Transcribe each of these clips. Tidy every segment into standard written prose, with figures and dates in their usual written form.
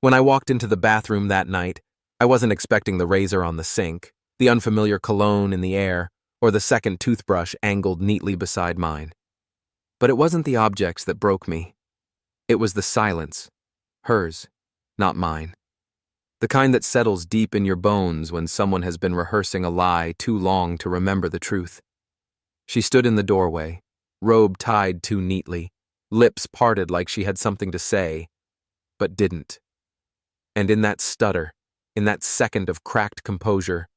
When I walked into the bathroom that night, I wasn't expecting the razor on the sink, the unfamiliar cologne in the air, or the second toothbrush angled neatly beside mine. But it wasn't the objects that broke me. It was the silence. Hers, not mine. The kind that settles deep in your bones when someone has been rehearsing a lie too long to remember the truth. She stood in the doorway, robe tied too neatly, lips parted like she had something to say, but didn't. And in that stutter, in that second of cracked composure,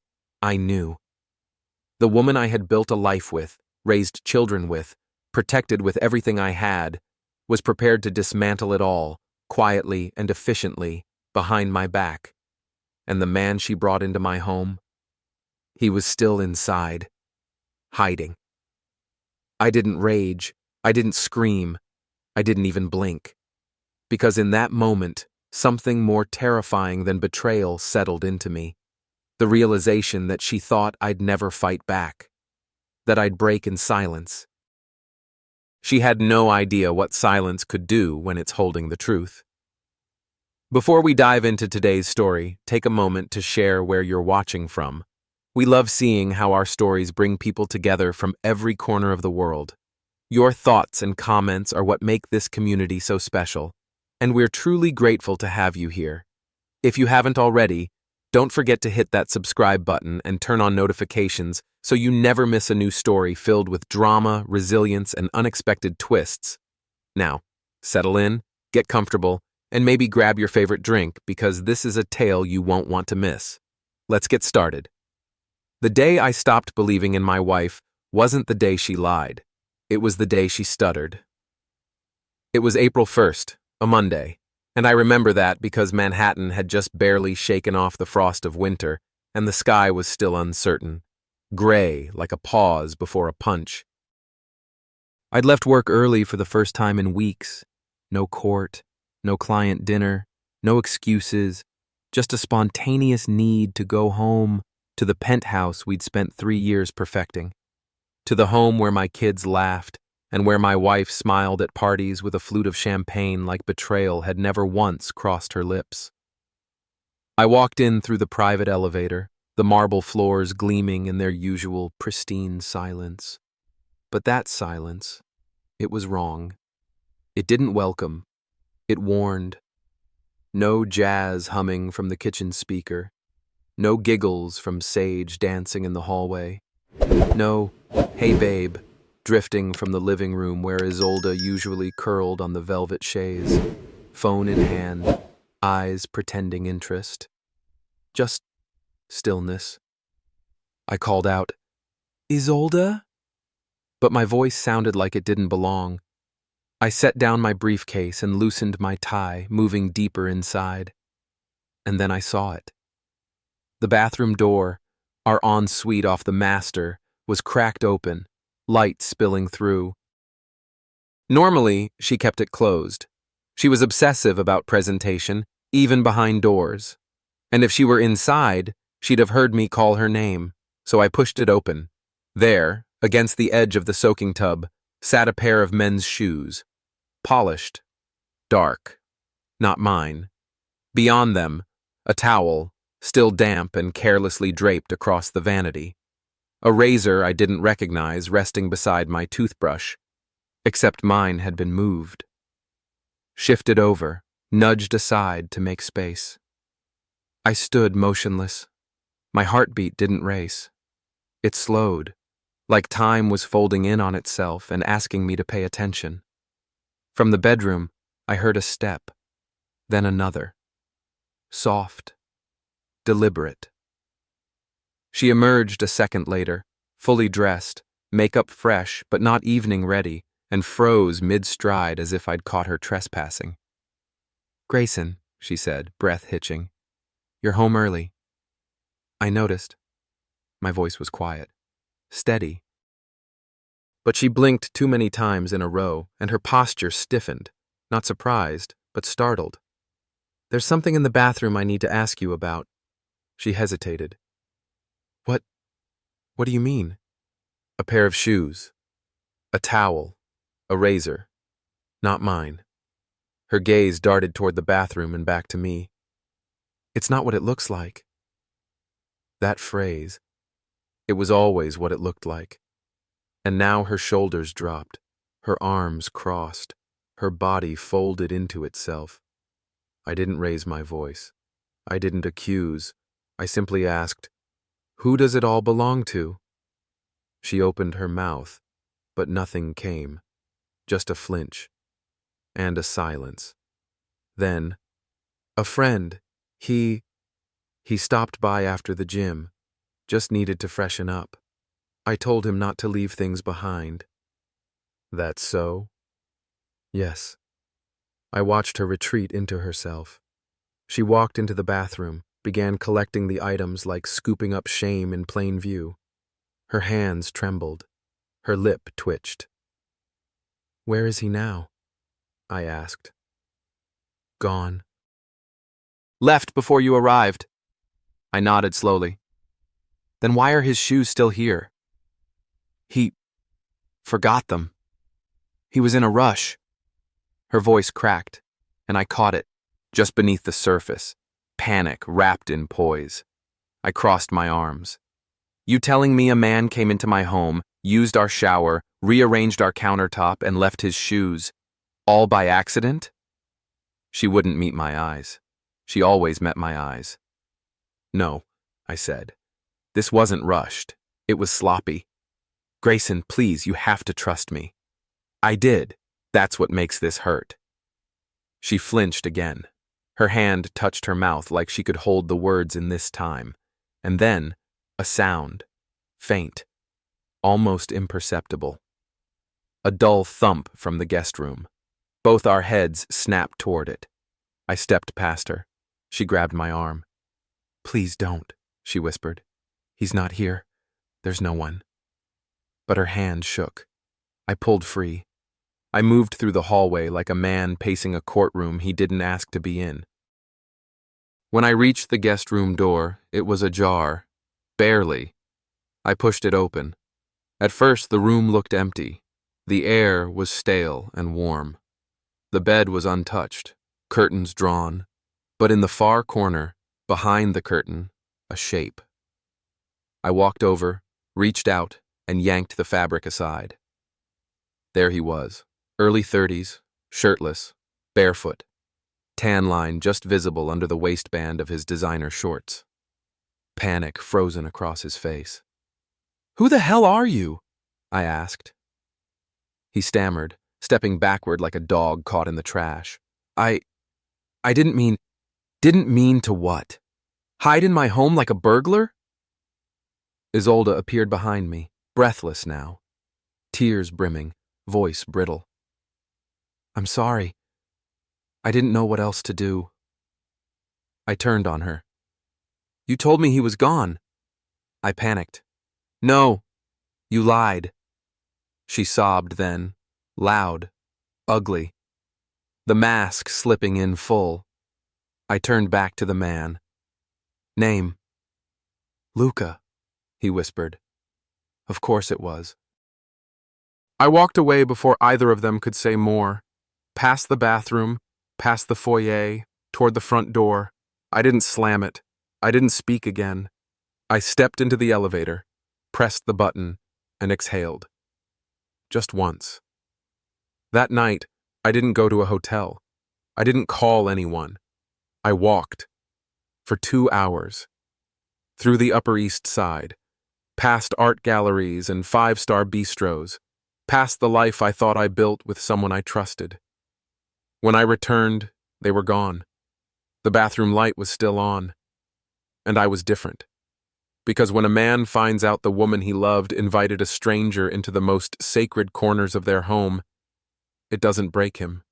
I knew. The woman I had built a life with, raised children with, protected with everything I had, was prepared to dismantle it all, quietly and efficiently, behind my back. And the man she brought into my home, he was still inside, hiding. I didn't rage, I didn't scream, I didn't even blink. Because in that moment, something more terrifying than betrayal settled into me. The realization that she thought I'd never fight back, that I'd break in silence. She had no idea what silence could do when it's holding the truth. Before we dive into today's story, take a moment to share where you're watching from. We love seeing how our stories bring people together from every corner of the world. Your thoughts and comments are what make this community so special, and we're truly grateful to have you here. If you haven't already, don't forget to hit that subscribe button and turn on notifications so you never miss a new story filled with drama, resilience, and unexpected twists. Now, settle in, get comfortable, and maybe grab your favorite drink because this is a tale you won't want to miss. Let's get started. The day I stopped believing in my wife wasn't the day she lied. It was the day she stuttered. It was April 1st, a Monday, and I remember that because Manhattan had just barely shaken off the frost of winter and the sky was still uncertain, gray like a pause before a punch. I'd left work early for the first time in weeks. No court, no client dinner, no excuses, just a spontaneous need to go home to the penthouse we'd spent 3 years perfecting, to the home where my kids laughed and where my wife smiled at parties with a flute of champagne like betrayal had never once crossed her lips. I walked in through the private elevator, the marble floors gleaming in their usual pristine silence. But that silence, it was wrong. It didn't welcome. It warned. No jazz humming from the kitchen speaker. No giggles from Sage dancing in the hallway. No, "Hey babe," drifting from the living room where Isolde usually curled on the velvet chaise, phone in hand, eyes pretending interest. Just stillness. I called out, "Isolde?" But my voice sounded like it didn't belong. I set down my briefcase and loosened my tie, moving deeper inside. And then I saw it. The bathroom door, our ensuite off the master, was cracked open, light spilling through. Normally, she kept it closed. She was obsessive about presentation, even behind doors. And if she were inside, she'd have heard me call her name, so I pushed it open. There, against the edge of the soaking tub, sat a pair of men's shoes. Polished. Dark. Not mine. Beyond them, a towel, still damp and carelessly draped across the vanity. A razor I didn't recognize resting beside my toothbrush, except mine had been moved. Shifted over, nudged aside to make space. I stood motionless. My heartbeat didn't race. It slowed, like time was folding in on itself and asking me to pay attention. From the bedroom, I heard a step, then another. Soft. Deliberate. She emerged a second later, fully dressed, makeup fresh but not evening ready, and froze mid-stride as if I'd caught her trespassing. "Grayson," she said, breath hitching, "you're home early." I noticed. My voice was quiet, steady. But she blinked too many times in a row, and her posture stiffened, not surprised, but startled. "There's something in the bathroom I need to ask you about." She hesitated. What do you mean?" "A pair of shoes. A towel. A razor. Not mine." Her gaze darted toward the bathroom and back to me. It's not what it looks like. That phrase, it was always what it looked like. And now her shoulders dropped, her arms crossed, her body folded into itself. I didn't raise my voice. I didn't accuse. I simply asked, "Who does it all belong to?" She opened her mouth, but nothing came, just a flinch and a silence. Then, "A friend. He stopped by after the gym, just needed to freshen up. I told him not to leave things behind." "That's so?" "Yes." I watched her retreat into herself. She walked into the bathroom, began collecting the items like scooping up shame in plain view. Her hands trembled. Her lip twitched. "Where is he now?" I asked. "Gone." "Left before you arrived." I nodded slowly. "Then why are his shoes still here?" "He forgot them. He was in a rush." Her voice cracked, and I caught it, just beneath the surface, panic wrapped in poise. I crossed my arms. "You telling me a man came into my home, used our shower, rearranged our countertop, and left his shoes, all by accident?" She wouldn't meet my eyes. She always met my eyes. "No," I said. "This wasn't rushed. It was sloppy. Grayson, please, you have to trust me." "I did. That's what makes this hurt." She flinched again. Her hand touched her mouth like she could hold the words in this time. And then, a sound. Faint. Almost imperceptible. A dull thump from the guest room. Both our heads snapped toward it. I stepped past her. She grabbed my arm. "Please don't," she whispered. "He's not here. There's no one." But her hand shook. I pulled free. I moved through the hallway like a man pacing a courtroom he didn't ask to be in. When I reached the guest room door, it was ajar. Barely. I pushed it open. At first, the room looked empty. The air was stale and warm. The bed was untouched, curtains drawn, but in the far corner, behind the curtain, a shape. I walked over, reached out, and yanked the fabric aside. There he was, early 30s, shirtless, barefoot, tan line just visible under the waistband of his designer shorts. Panic frozen across his face. "Who the hell are you?" I asked. He stammered, stepping backward like a dog caught in the trash. I didn't mean to what? Hide in my home like a burglar?" Isolde appeared behind me, breathless now. Tears brimming, voice brittle. "I'm sorry. I didn't know what else to do." I turned on her. "You told me he was gone." I panicked. "No, you lied." She sobbed then, loud, ugly. The mask slipping in full. I turned back to the man. "Name?" "Luca," he whispered. Of course it was. I walked away before either of them could say more. Past the bathroom, past the foyer, toward the front door. I didn't slam it. I didn't speak again. I stepped into the elevator, pressed the button, and exhaled. Just once. That night, I didn't go to a hotel. I didn't call anyone. I walked. For 2 hours. Through the Upper East Side. Past art galleries and five-star bistros. Past the life I thought I built with someone I trusted. When I returned, they were gone. The bathroom light was still on. And I was different. Because when a man finds out the woman he loved invited a stranger into the most sacred corners of their home, it doesn't break him.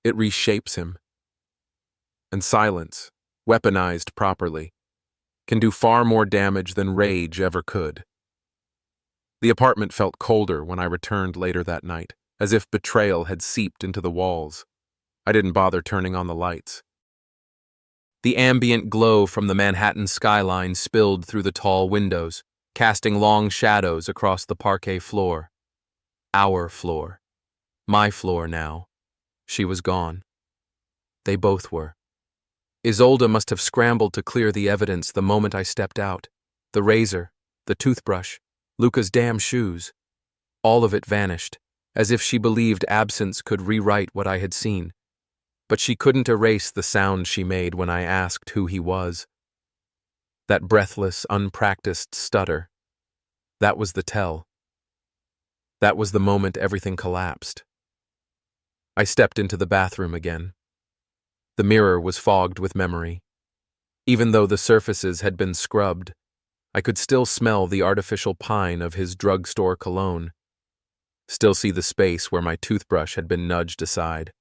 It reshapes him. And silence, weaponized properly, can do far more damage than rage ever could. The apartment felt colder when I returned later that night, as if betrayal had seeped into the walls. I didn't bother turning on the lights. The ambient glow from the Manhattan skyline spilled through the tall windows, casting long shadows across the parquet floor. Our floor. My floor now. She was gone. They both were. Isolde must have scrambled to clear the evidence the moment I stepped out. The razor, the toothbrush, Luca's damn shoes. All of it vanished, as if she believed absence could rewrite what I had seen. But she couldn't erase the sound she made when I asked who he was. That breathless, unpracticed stutter. That was the tell. That was the moment everything collapsed. I stepped into the bathroom again. The mirror was fogged with memory. Even though the surfaces had been scrubbed, I could still smell the artificial pine of his drugstore cologne. Still see the space where my toothbrush had been nudged aside.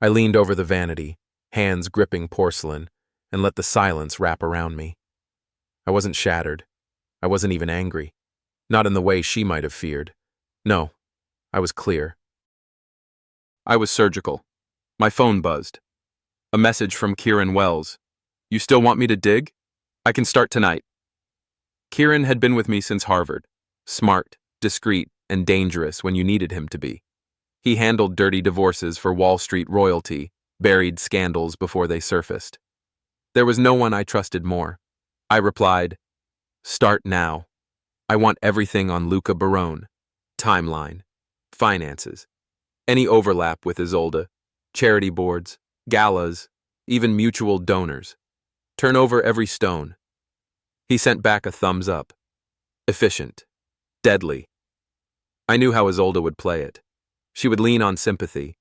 I leaned over the vanity, hands gripping porcelain, and let the silence wrap around me. I wasn't shattered. I wasn't even angry. Not in the way she might have feared. No, I was clear. I was surgical. My phone buzzed. A message from Kieran Wells. "You still want me to dig? I can start tonight." Kieran had been with me since Harvard. Smart, discreet, and dangerous when you needed him to be. He handled dirty divorces for Wall Street royalty, buried scandals before they surfaced. There was no one I trusted more. I replied, "Start now. I want everything on Luca Barone. Timeline. Finances. Any overlap with Isolde. Charity boards. Galas. Even mutual donors. Turn over every stone." He sent back a thumbs up. Efficient. Deadly. I knew how Isolde would play it. She would lean on sympathy.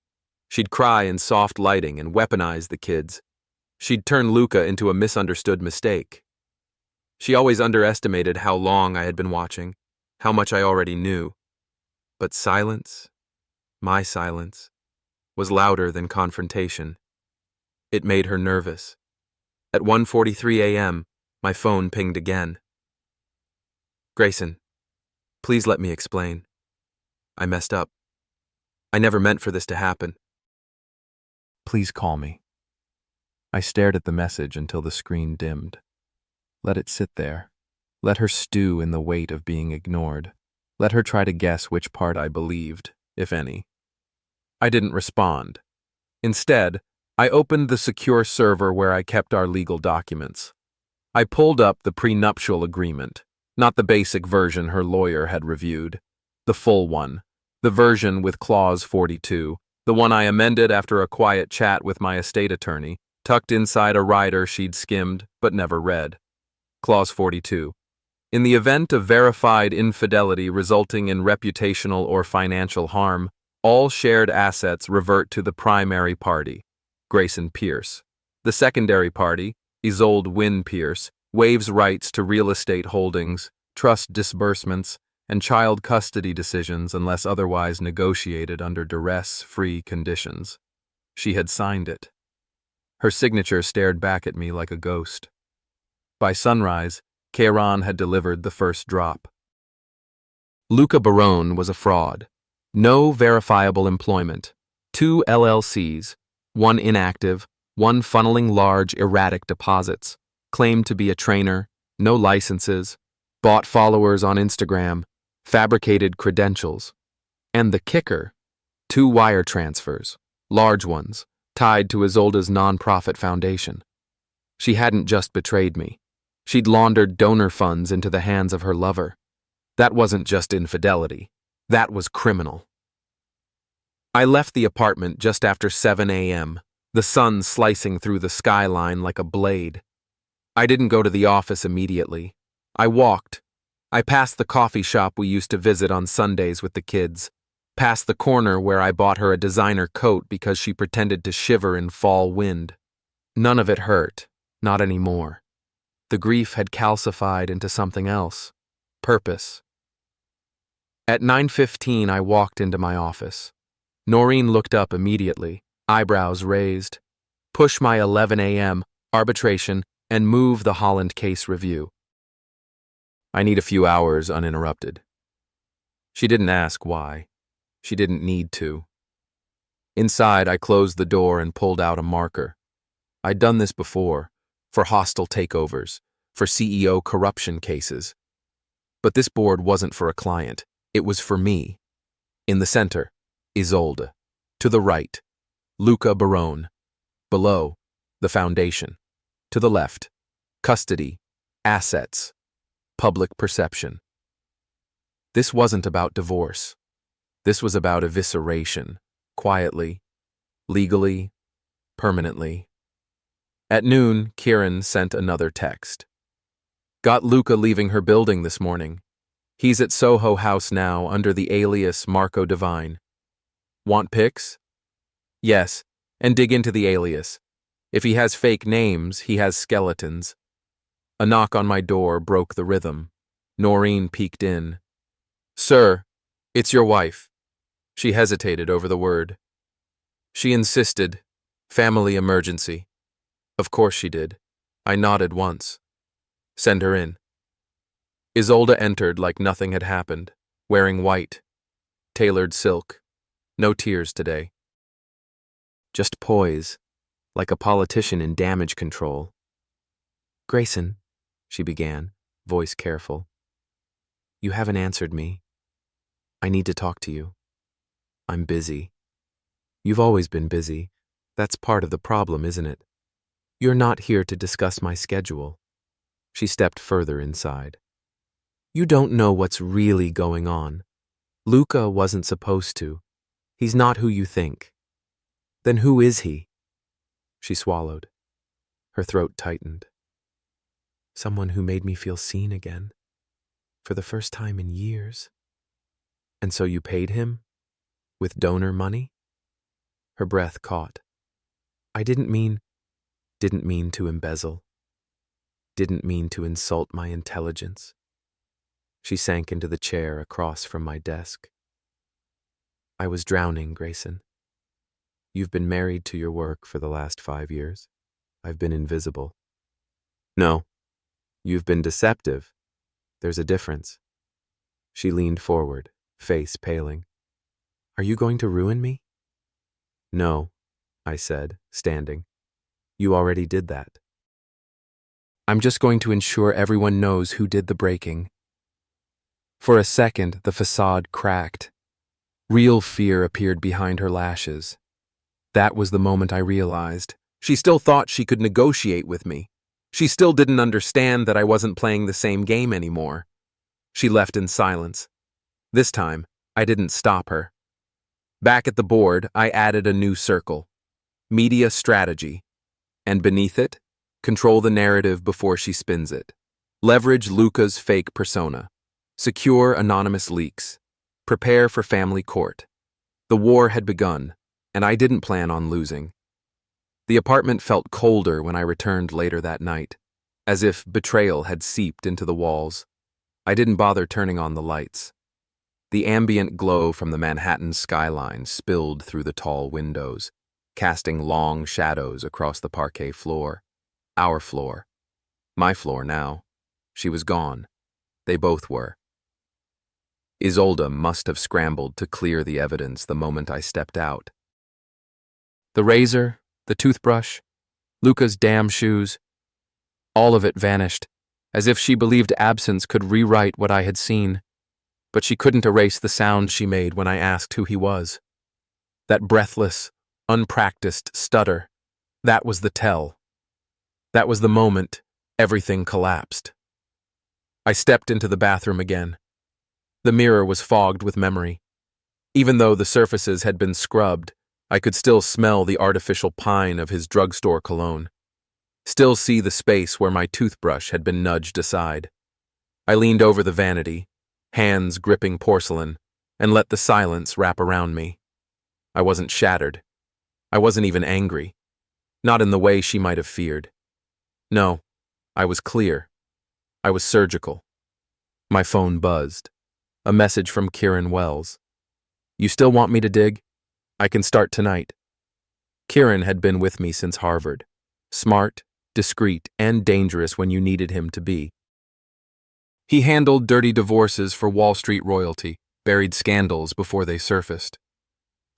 She'd cry in soft lighting and weaponize the kids. She'd turn Luca into a misunderstood mistake. She always underestimated how long I had been watching, how much I already knew. But silence, my silence, was louder than confrontation. It made her nervous. At 1:43 a.m., my phone pinged again. "Grayson, please let me explain. I messed up. I never meant for this to happen. Please call me." I stared at the message until the screen dimmed. Let it sit there. Let her stew in the weight of being ignored. Let her try to guess which part I believed, if any. I didn't respond. Instead, I opened the secure server where I kept our legal documents. I pulled up the prenuptial agreement, not the basic version her lawyer had reviewed. The full one, the version with Clause 42, the one I amended after a quiet chat with my estate attorney, tucked inside a rider she'd skimmed but never read. Clause 42. In the event of verified infidelity resulting in reputational or financial harm, all shared assets revert to the primary party, Grayson Pierce. The secondary party, Isolde Wynne Pierce, waives rights to real estate holdings, trust disbursements, and child custody decisions unless otherwise negotiated under duress-free conditions. She had signed it. Her signature stared back at me like a ghost. By sunrise, Kieran had delivered the first drop. Luca Barone was a fraud. No verifiable employment. 2 LLCs, one inactive, one funneling large, erratic deposits. Claimed to be a trainer, no licenses, bought followers on Instagram, fabricated credentials. And the kicker, 2 wire transfers, large ones, tied to Isolde's nonprofit foundation. She hadn't just betrayed me. She'd laundered donor funds into the hands of her lover. That wasn't just infidelity. That was criminal. I left the apartment just after 7 a.m., the sun slicing through the skyline like a blade. I didn't go to the office immediately. I walked. I passed the coffee shop we used to visit on Sundays with the kids, past the corner where I bought her a designer coat because she pretended to shiver in fall wind. None of it hurt, not anymore. The grief had calcified into something else. Purpose. At 9:15, I walked into my office. Noreen looked up immediately, eyebrows raised. Push my 11 a.m., arbitration, and move the Holland case review. I need a few hours uninterrupted. She didn't ask why. She didn't need to. Inside, I closed the door and pulled out a marker. I'd done this before, for hostile takeovers, for CEO corruption cases. But this board wasn't for a client. It was for me. In the center, Isolde. To the right, Luca Barone. Below, the foundation. To the left, custody, assets, public perception. This wasn't about divorce. This was about evisceration, quietly, legally, permanently. At noon, Kieran sent another text. Got Luca leaving her building this morning. He's at Soho House now under the alias Marco Divine. Want pics? Yes, and dig into the alias. If he has fake names, he has skeletons. A knock on my door broke the rhythm. Noreen peeked in. Sir, it's your wife. She hesitated over the word. She insisted. Family emergency. Of course she did. I nodded once. Send her in. Isolde entered like nothing had happened, wearing white, tailored silk. No tears today. Just poise, like a politician in damage control. Grayson, she began, voice careful. You haven't answered me. I need to talk to you. I'm busy. You've always been busy. That's part of the problem, isn't it? You're not here to discuss my schedule. She stepped further inside. You don't know what's really going on. Luca wasn't supposed to. He's not who you think. Then who is he? She swallowed. Her throat tightened. Someone who made me feel seen again. For the first time in years. And so you paid him? With donor money? Her breath caught. I didn't mean to embezzle. Didn't mean to insult my intelligence. She sank into the chair across from my desk. I was drowning, Grayson. You've been married to your work for the last 5 years. I've been invisible. No, you've been deceptive. There's a difference. She leaned forward, face paling. Are you going to ruin me? No, I said, standing. You already did that. I'm just going to ensure everyone knows who did the breaking. For a second, the facade cracked. Real fear appeared behind her lashes. That was the moment I realized. She still thought she could negotiate with me. She still didn't understand that I wasn't playing the same game anymore. She left in silence. This time, I didn't stop her. Back at the board, I added a new circle. Media strategy. And beneath it, control the narrative before she spins it. Leverage Luca's fake persona. Secure anonymous leaks. Prepare for family court. The war had begun, and I didn't plan on losing. The apartment felt colder when I returned later that night, as if betrayal had seeped into the walls. I didn't bother turning on the lights. The ambient glow from the Manhattan skyline spilled through the tall windows, casting long shadows across the parquet floor. Our floor. My floor now. She was gone. They both were. Isolde must have scrambled to clear the evidence the moment I stepped out. The razor, the toothbrush, Luca's damn shoes, all of it vanished, as if she believed absence could rewrite what I had seen. But she couldn't erase the sound she made when I asked who he was. That breathless, unpracticed stutter, that was the tell. That was the moment everything collapsed. I stepped into the bathroom again. The mirror was fogged with memory. Even though the surfaces had been scrubbed, I could still smell the artificial pine of his drugstore cologne. Still see the space where my toothbrush had been nudged aside. I leaned over the vanity, hands gripping porcelain, and let the silence wrap around me. I wasn't shattered. I wasn't even angry. Not in the way she might have feared. No, I was clear. I was surgical. My phone buzzed. A message from Kieran Wells. You still want me to dig? I can start tonight. Kieran had been with me since Harvard. Smart, discreet, and dangerous when you needed him to be. He handled dirty divorces for Wall Street royalty, buried scandals before they surfaced.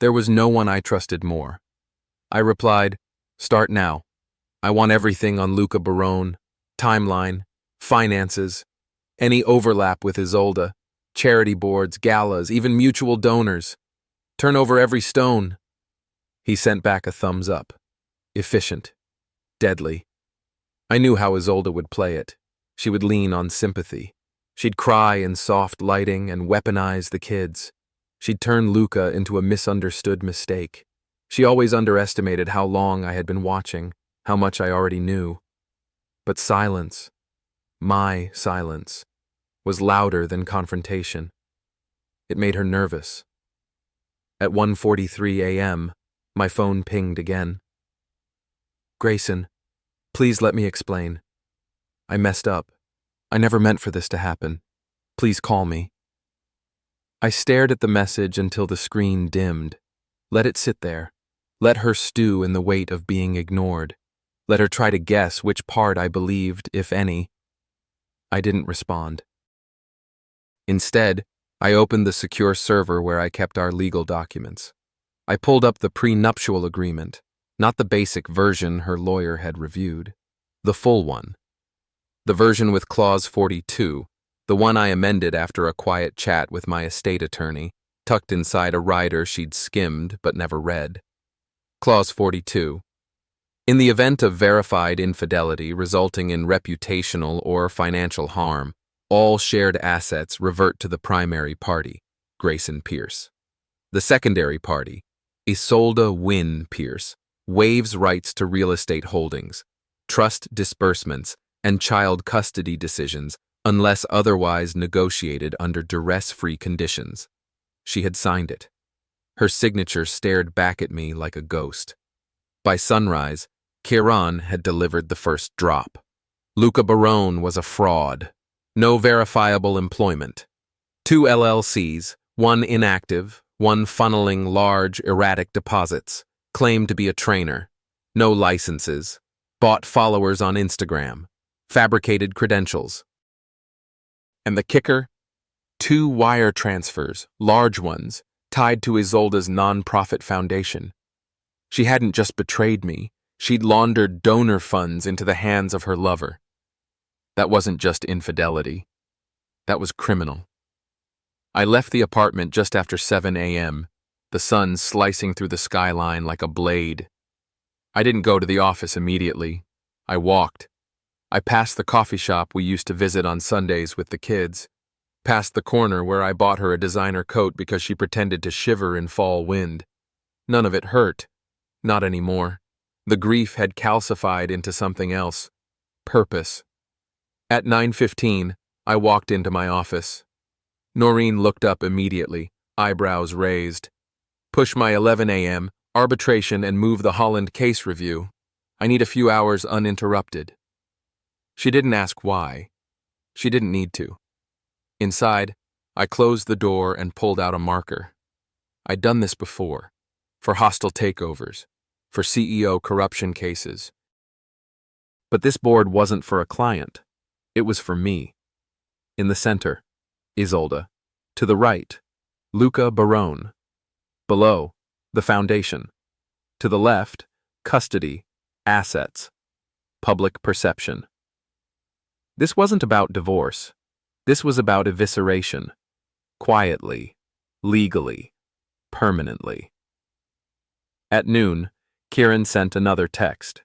There was no one I trusted more. I replied, start now. I want everything on Luca Barone, timeline, finances, any overlap with Isolde, charity boards, galas, even mutual donors. Turn over every stone. He sent back a thumbs up. Efficient. Deadly. I knew how Isolde would play it. She would lean on sympathy. She'd cry in soft lighting and weaponize the kids. She'd turn Luca into a misunderstood mistake. She always underestimated how long I had been watching, how much I already knew. But silence, my silence, was louder than confrontation. It made her nervous. At 1:43 a.m., my phone pinged again. Grayson, please let me explain. I messed up. I never meant for this to happen. Please call me. I stared at the message until the screen dimmed. Let it sit there. Let her stew in the weight of being ignored. Let her try to guess which part I believed, if any. I didn't respond. Instead, I opened the secure server where I kept our legal documents. I pulled up the prenuptial agreement, not the basic version her lawyer had reviewed, the full one. The version with Clause 42, the one I amended after a quiet chat with my estate attorney, tucked inside a rider she'd skimmed but never read. Clause 42. In the event of verified infidelity resulting in reputational or financial harm, all shared assets revert to the primary party, Grayson Pierce. The secondary party, Isolde Wynne Pierce, waives rights to real estate holdings, trust disbursements, and child custody decisions unless otherwise negotiated under duress-free conditions. She had signed it. Her signature stared back at me like a ghost. By sunrise, Kieran had delivered the first drop. Luca Barone was a fraud. No verifiable employment. 2 LLCs, one inactive, one funneling large, erratic deposits, claimed to be a trainer. No licenses. Bought followers on Instagram. Fabricated credentials. And the kicker? 2 wire transfers, large ones, tied to Isolde's non-profit foundation. She hadn't just betrayed me, she'd laundered donor funds into the hands of her lover. That wasn't just infidelity. That was criminal. I left the apartment just after 7 a.m., the sun slicing through the skyline like a blade. I didn't go to the office immediately. I walked. I passed the coffee shop we used to visit on Sundays with the kids, past the corner where I bought her a designer coat because she pretended to shiver in fall wind. None of it hurt. Not anymore. The grief had calcified into something else. Purpose. At 9:15, I walked into my office. Noreen looked up immediately, eyebrows raised. Push my 11 a.m., arbitration, and move the Holland case review. I need a few hours uninterrupted. She didn't ask why. She didn't need to. Inside, I closed the door and pulled out a marker. I'd done this before, for hostile takeovers, for CEO corruption cases. But this board wasn't for a client. It was for me. In the center, Isolde. To the right, Luca Barone. Below, the foundation. To the left, custody, assets, public perception. This wasn't about divorce. This was about evisceration. Quietly, legally, permanently. At noon, Kieran sent another text.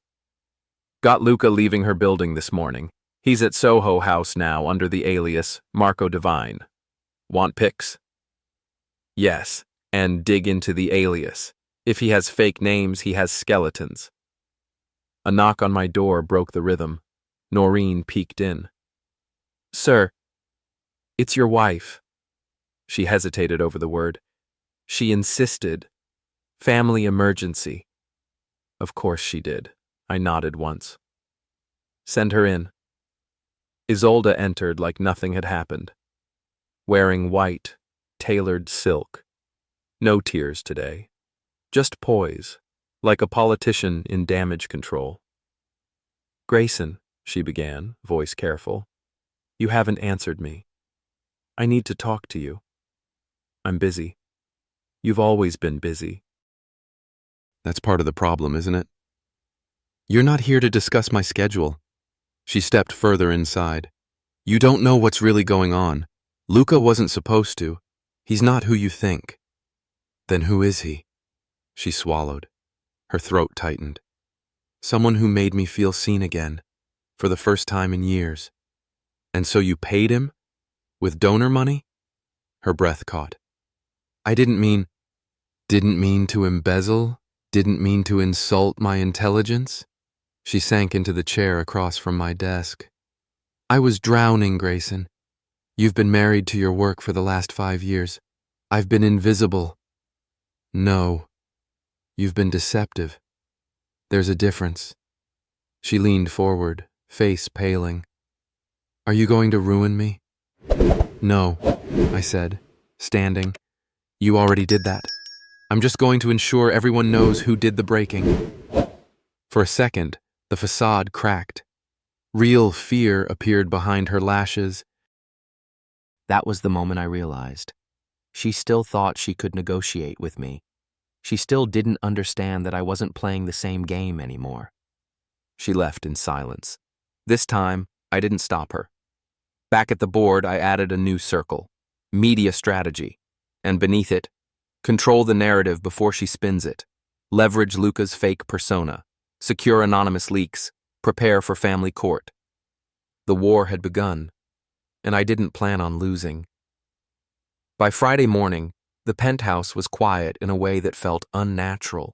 Got Luca leaving her building this morning. He's at Soho House now under the alias Marco Divine. Want pics? Yes, and dig into the alias. If he has fake names, he has skeletons. A knock on my door broke the rhythm. Noreen peeked in. Sir, it's your wife. She hesitated over the word. She insisted. Family emergency. Of course she did. I nodded once. Send her in. Isolde entered like nothing had happened. Wearing white, tailored silk. No tears today. Just poise, like a politician in damage control. Grayson, she began, voice careful, you haven't answered me. I need to talk to you. I'm busy. You've always been busy. That's part of the problem, isn't it? You're not here to discuss my schedule. She stepped further inside. You don't know what's really going on. Luca wasn't supposed to. He's not who you think. Then who is he? She swallowed. Her throat tightened. Someone who made me feel seen again, for the first time in years. And so you paid him? With donor money? Her breath caught. I didn't mean to embezzle, didn't mean to insult my intelligence. She sank into the chair across from my desk. I was drowning, Grayson. You've been married to your work for the last 5 years. I've been invisible. No, you've been deceptive. There's a difference. She leaned forward, face paling. Are you going to ruin me? No, I said, standing. You already did that. I'm just going to ensure everyone knows who did the breaking. For a second, the facade cracked. Real fear appeared behind her lashes. That was the moment I realized. She still thought she could negotiate with me. She still didn't understand that I wasn't playing the same game anymore. She left in silence. This time, I didn't stop her. Back at the board, I added a new circle, media strategy, and beneath it, control the narrative before she spins it, leverage Luca's fake persona, secure anonymous leaks, prepare for family court. The war had begun, and I didn't plan on losing. By Friday morning, the penthouse was quiet in a way that felt unnatural,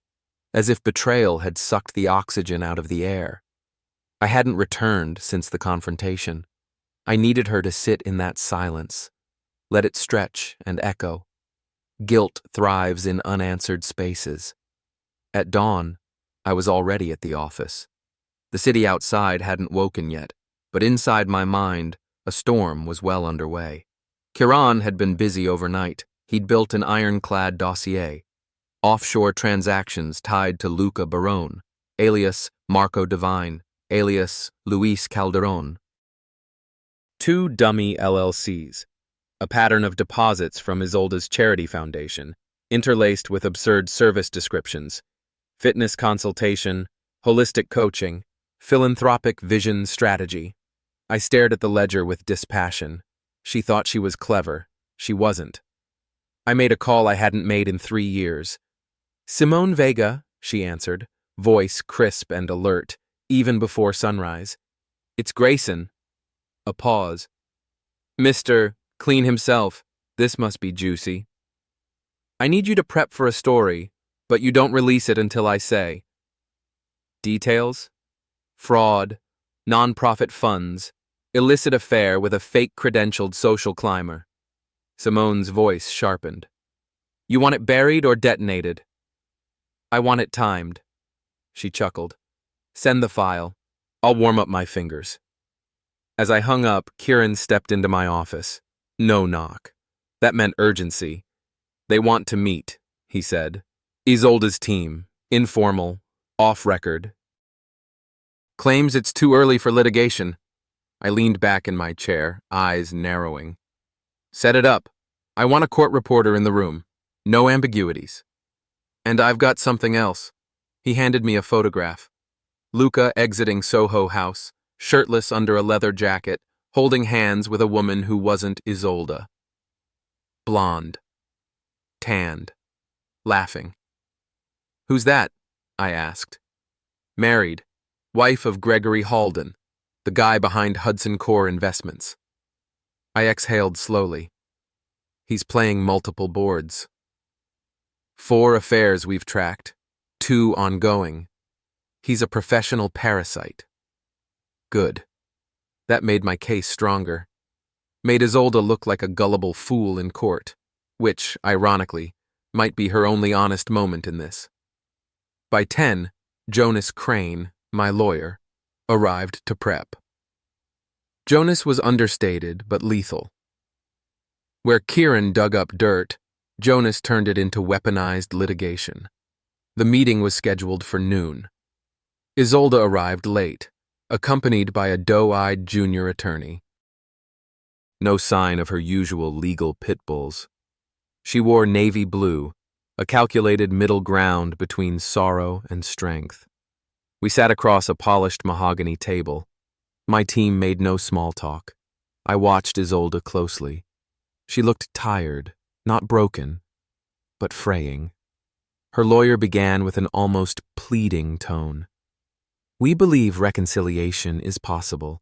as if betrayal had sucked the oxygen out of the air. I hadn't returned since the confrontation. I needed her to sit in that silence, let it stretch and echo. Guilt thrives in unanswered spaces. At dawn, I was already at the office. The city outside hadn't woken yet, but inside my mind, a storm was well underway. Kiran had been busy overnight. He'd built an ironclad dossier. Offshore transactions tied to Luca Barone, alias Marco Divine, alias Luis Calderon. 2 dummy LLCs, a pattern of deposits from Isolda's charity foundation, interlaced with absurd service descriptions, fitness consultation, holistic coaching, philanthropic vision strategy. I stared at the ledger with dispassion. She thought she was clever. She wasn't. I made a call I hadn't made in 3 years. Simone Vega, she answered, voice crisp and alert, even before sunrise. It's Grayson. A pause. Mr. Clean himself. This must be juicy. I need you to prep for a story, but you don't release it until I say. Details? Fraud, non-profit funds, illicit affair with a fake credentialed social climber. Simone's voice sharpened. You want it buried or detonated? I want it timed. She chuckled. Send the file. I'll warm up my fingers. As I hung up, Kieran stepped into my office. No knock. That meant urgency. They want to meet, he said. Isolda's team. Informal. Off record. Claims it's too early for litigation. I leaned back in my chair, eyes narrowing. Set it up. I want a court reporter in the room. No ambiguities. And I've got something else. He handed me a photograph. Luca exiting Soho House, shirtless under a leather jacket, holding hands with a woman who wasn't Isolda. Blonde. Tanned. Laughing. Who's that? I asked. Married. Wife of Gregory Halden, the guy behind Hudson Core Investments. I exhaled slowly. He's playing multiple boards. 4 affairs we've tracked, 2 ongoing. He's a professional parasite. Good. That made my case stronger. Made Isolda look like a gullible fool in court, which, ironically, might be her only honest moment in this. By 10, Jonas Crane, my lawyer, arrived to prep. Jonas was understated but lethal. Where Kieran dug up dirt, Jonas turned it into weaponized litigation. The meeting was scheduled for noon. Isolda arrived late, accompanied by a doe-eyed junior attorney. No sign of her usual legal pit bulls. She wore navy blue, a calculated middle ground between sorrow and strength. We sat across a polished mahogany table. My team made no small talk. I watched Isolda closely. She looked tired, not broken, but fraying. Her lawyer began with an almost pleading tone. We believe reconciliation is possible.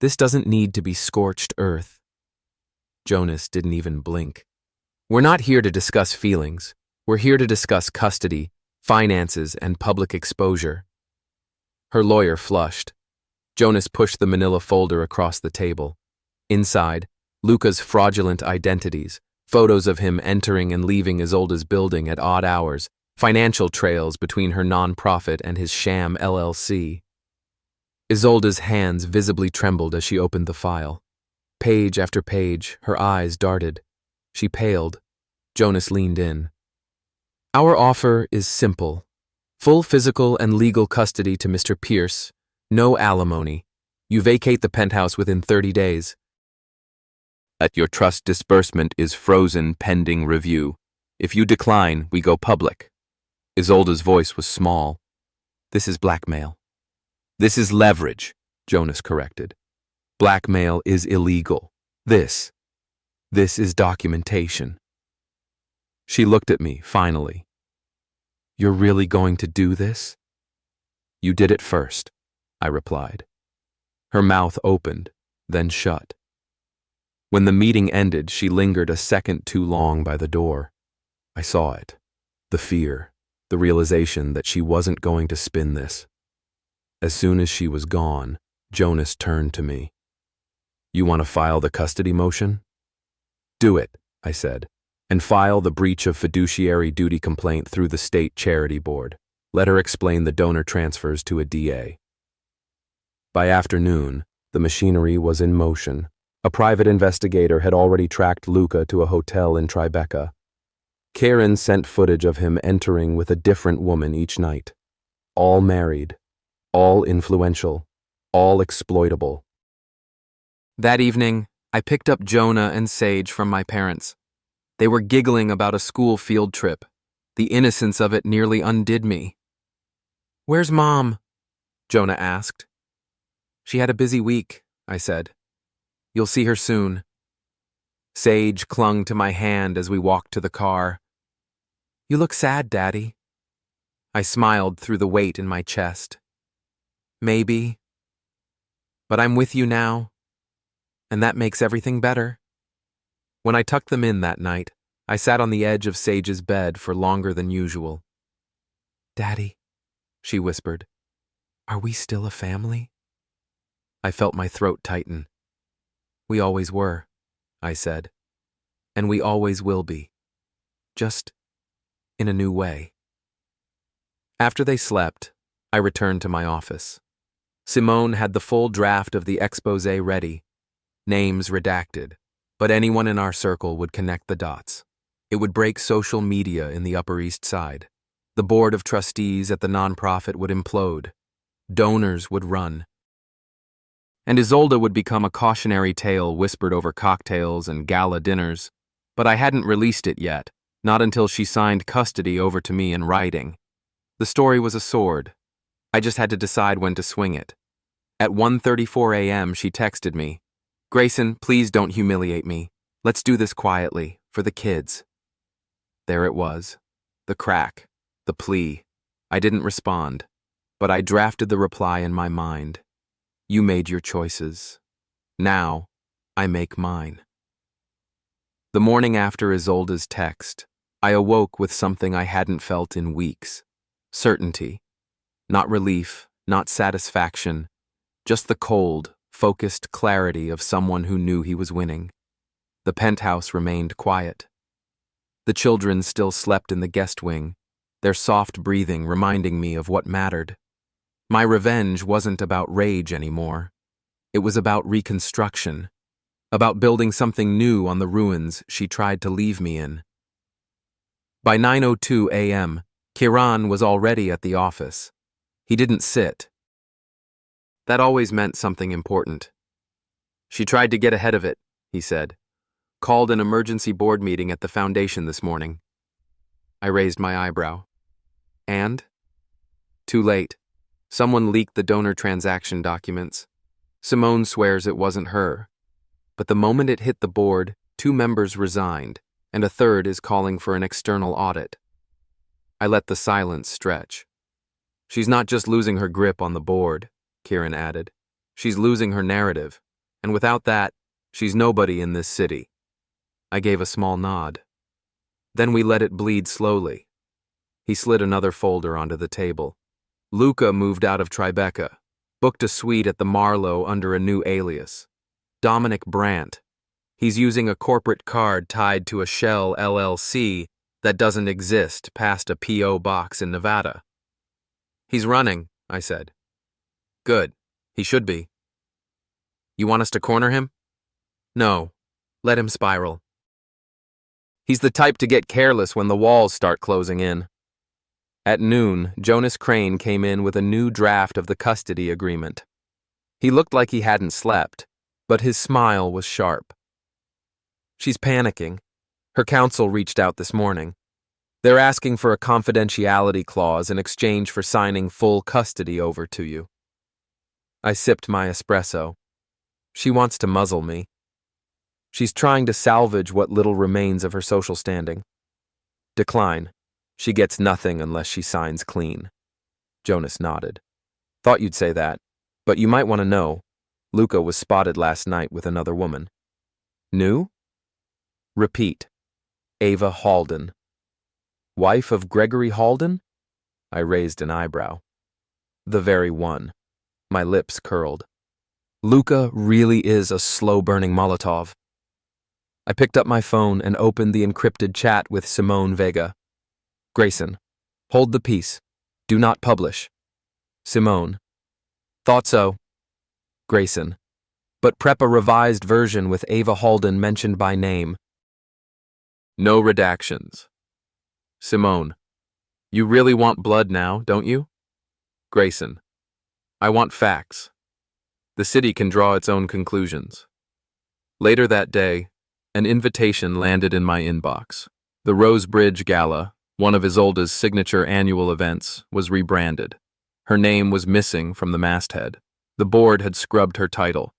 This doesn't need to be scorched earth. Jonas didn't even blink. We're not here to discuss feelings. We're here to discuss custody, finances, and public exposure. Her lawyer flushed. Jonas pushed the manila folder across the table. Inside, Luca's fraudulent identities, photos of him entering and leaving Isolda's building at odd hours, financial trails between her nonprofit and his sham LLC. Isolda's hands visibly trembled as she opened the file. Page after page, her eyes darted. She paled. Jonas leaned in. Our offer is simple. Full physical and legal custody to Mr. Pierce. No alimony. You vacate the penthouse within 30 days. Your trust disbursement is frozen pending review. If you decline, we go public. Isolda's voice was small. This is blackmail. This is leverage, Jonas corrected. Blackmail is illegal. This is documentation. She looked at me, finally. You're really going to do this? You did it first, I replied. Her mouth opened, then shut. When the meeting ended, she lingered a second too long by the door. I saw it. The fear, the realization that she wasn't going to spin this. As soon as she was gone, Jonas turned to me. You want to file the custody motion? Do it, I said, and file the breach of fiduciary duty complaint through the state charity board. Let her explain the donor transfers to a DA. By afternoon, the machinery was in motion. A private investigator had already tracked Luca to a hotel in Tribeca. Karen sent footage of him entering with a different woman each night. All married, all influential, all exploitable. That evening, I picked up Jonah and Sage from my parents. They were giggling about a school field trip. The innocence of it nearly undid me. Where's Mom? Jonah asked. She had a busy week, I said. You'll see her soon. Sage clung to my hand as we walked to the car. You look sad, Daddy. I smiled through the weight in my chest. Maybe. But I'm with you now, and that makes everything better. When I tucked them in that night, I sat on the edge of Sage's bed for longer than usual. Daddy, she whispered, are we still a family? I felt my throat tighten. We always were, I said, and we always will be, just in a new way. After they slept, I returned to my office. Simone had the full draft of the exposé ready, names redacted, but anyone in our circle would connect the dots. It would break social media in the Upper East Side. The board of trustees at the nonprofit would implode. Donors would run. And Isolda would become a cautionary tale whispered over cocktails and gala dinners, but I hadn't released it yet, not until she signed custody over to me in writing. The story was a sword. I just had to decide when to swing it. At 1:34 a.m., she texted me, Grayson, please don't humiliate me. Let's do this quietly, for the kids. There it was. The crack. The plea. I didn't respond, but I drafted the reply in my mind. You made your choices. Now, I make mine. The morning after Isolda's text, I awoke with something I hadn't felt in weeks. Certainty. Not relief, not satisfaction, just the cold, focused clarity of someone who knew he was winning. The penthouse remained quiet. The children still slept in the guest wing, their soft breathing reminding me of what mattered. My revenge wasn't about rage anymore. It was about reconstruction, about building something new on the ruins she tried to leave me in. By 9:02 a.m., Kiran was already at the office. He didn't sit. That always meant something important. She tried to get ahead of it, he said. Called an emergency board meeting at the foundation this morning. I raised my eyebrow. And? Too late. Someone leaked the donor transaction documents. Simone swears it wasn't her. But the moment it hit the board, 2 members resigned, and a third is calling for an external audit. I let the silence stretch. She's not just losing her grip on the board, Kieran added. She's losing her narrative, and without that, she's nobody in this city. I gave a small nod. Then we let it bleed slowly. He slid another folder onto the table. Luca moved out of Tribeca, booked a suite at the Marlowe under a new alias. Dominic Brandt. He's using a corporate card tied to a Shell LLC that doesn't exist past a P.O. box in Nevada. He's running, I said. Good. He should be. You want us to corner him? No. Let him spiral. He's the type to get careless when the walls start closing in. At noon, Jonas Crane came in with a new draft of the custody agreement. He looked like he hadn't slept, but his smile was sharp. She's panicking. Her counsel reached out this morning. They're asking for a confidentiality clause in exchange for signing full custody over to you. I sipped my espresso. She wants to muzzle me. She's trying to salvage what little remains of her social standing. Decline. She gets nothing unless she signs clean. Jonas nodded. Thought you'd say that, but you might want to know. Luca was spotted last night with another woman. New? Repeat. Ava Halden. Wife of Gregory Halden? I raised an eyebrow. The very one. My lips curled. Luca really is a slow-burning Molotov. I picked up my phone and opened the encrypted chat with Simone Vega. Grayson, hold the peace. Do not publish. Simone. Thought so. Grayson. But prep a revised version with Ava Halden mentioned by name. No redactions. Simone. You really want blood now, don't you? Grayson. I want facts. The city can draw its own conclusions. Later that day, an invitation landed in my inbox. The Rose Bridge Gala, one of Isolda's signature annual events, was rebranded. Her name was missing from the masthead. The board had scrubbed her title.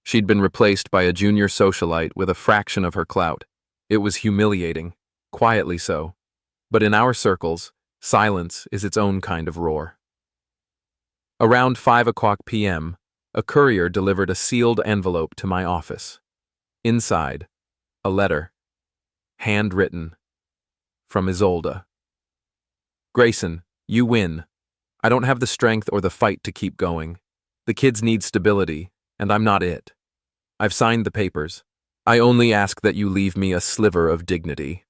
She'd been replaced by a junior socialite with a fraction of her clout. It was humiliating, quietly so. But in our circles, silence is its own kind of roar. Around 5:00 p.m., a courier delivered a sealed envelope to my office. Inside, a letter, handwritten, from Isolda. Grayson, you win. I don't have the strength or the fight to keep going. The kids need stability, and I'm not it. I've signed the papers. I only ask that you leave me a sliver of dignity.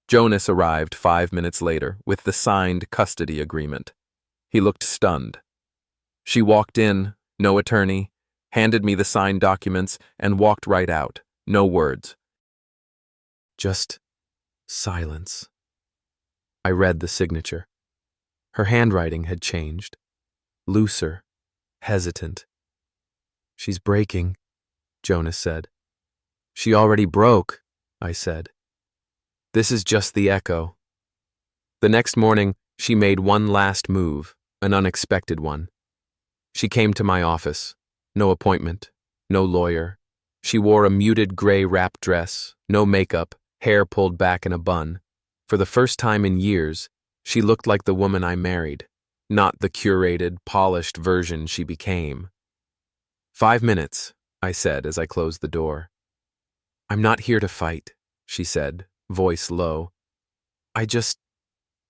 Jonas arrived 5 minutes later with the signed custody agreement. He looked stunned. She walked in, no attorney, handed me the signed documents, and walked right out, no words. Just silence. I read the signature. Her handwriting had changed. Looser, hesitant. She's breaking, Jonas said. She already broke, I said. This is just the echo. The next morning, she made one last move, an unexpected one. She came to my office. No appointment, no lawyer. She wore a muted gray wrap dress, no makeup, hair pulled back in a bun. For the first time in years, she looked like the woman I married, not the curated, polished version she became. 5 minutes, I said as I closed the door. I'm not here to fight, she said, voice low. I just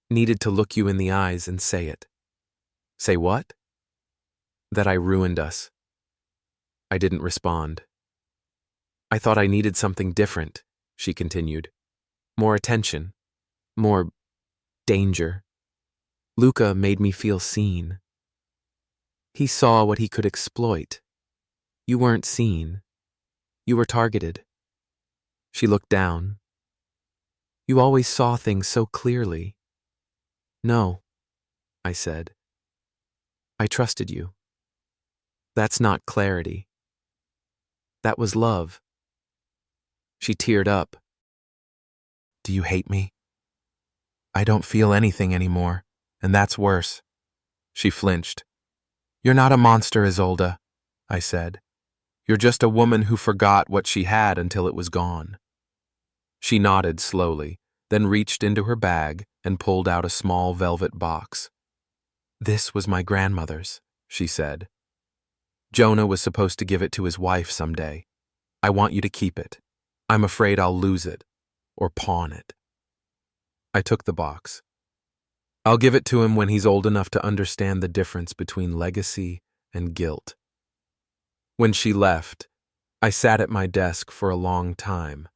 needed to look you in the eyes and say it. Say what? That I ruined us. I didn't respond. I thought I needed something different, she continued. More attention. More danger. Luca made me feel seen. He saw what he could exploit. You weren't seen. You were targeted. She looked down. You always saw things so clearly. No, I said. I trusted you. That's not clarity. That was love. She teared up. Do you hate me? I don't feel anything anymore, and that's worse. She flinched. You're not a monster, Isolda, I said. You're just a woman who forgot what she had until it was gone. She nodded slowly, then reached into her bag, and pulled out a small velvet box. "This was my grandmother's," she said. "Jonah was supposed to give it to his wife someday. I want you to keep it. I'm afraid I'll lose it, or pawn it." I took the box. "I'll give it to him when he's old enough to understand the difference between legacy and guilt." When she left, I sat at my desk for a long time,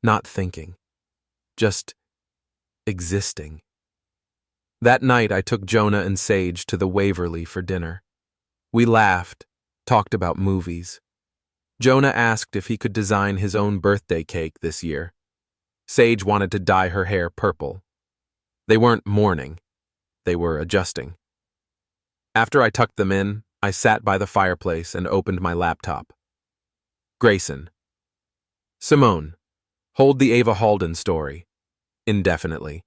not thinking, just existing. That night I took Jonah and Sage to the Waverly for dinner. We laughed, talked about movies. Jonah asked if he could design his own birthday cake this year. Sage wanted to dye her hair purple. They weren't mourning, they were adjusting. After I tucked them in, I sat by the fireplace and opened my laptop. Grayson. Simone, hold the Ava Halden story. Indefinitely.